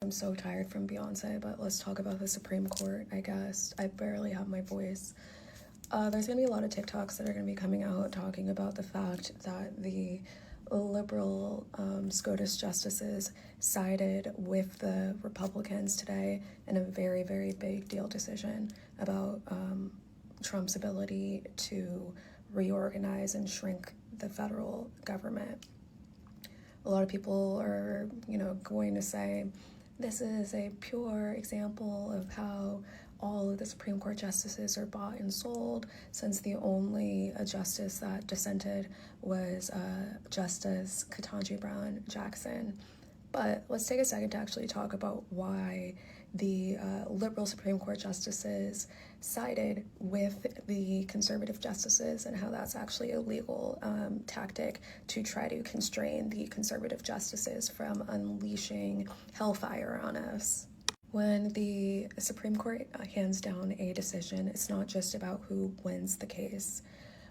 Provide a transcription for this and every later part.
I'm so tired from Beyonce, but let's talk about the Supreme Court, I guess. I barely have my voice. There's going to be a lot of TikToks that are going to be coming out talking about the fact that the liberal SCOTUS justices sided with the Republicans today in a very, very big deal decision about Trump's ability to reorganize and shrink the federal government. A lot of people are, going to say this is a pure example of how all of the Supreme Court justices are bought and sold, since the only justice that dissented was Justice Ketanji Brown Jackson. But let's take a second to actually talk about why the liberal Supreme Court justices sided with the conservative justices and how that's actually a legal tactic to try to constrain the conservative justices from unleashing hellfire on us. When the Supreme Court hands down a decision, it's not just about who wins the case.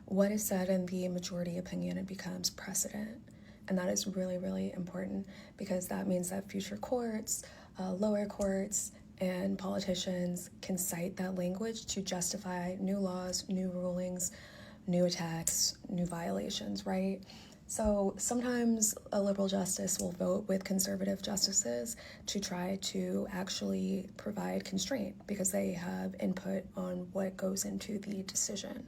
What is said in the majority opinion, it becomes precedent. And that is really, really important, because that means that future courts, lower courts, and politicians can cite that language to justify new laws, new rulings, new attacks, new violations, right? So sometimes a liberal justice will vote with conservative justices to try to actually provide constraint because they have input on what goes into the decision.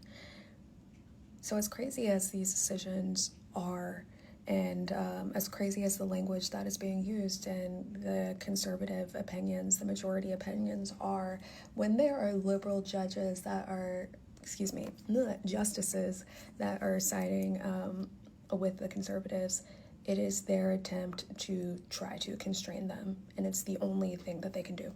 So as crazy as these decisions are, and as crazy as the language that is being used in the conservative opinions, the majority opinions are, when there are liberal judges that are, justices that are siding with the conservatives, it is their attempt to try to constrain them, and it's the only thing that they can do.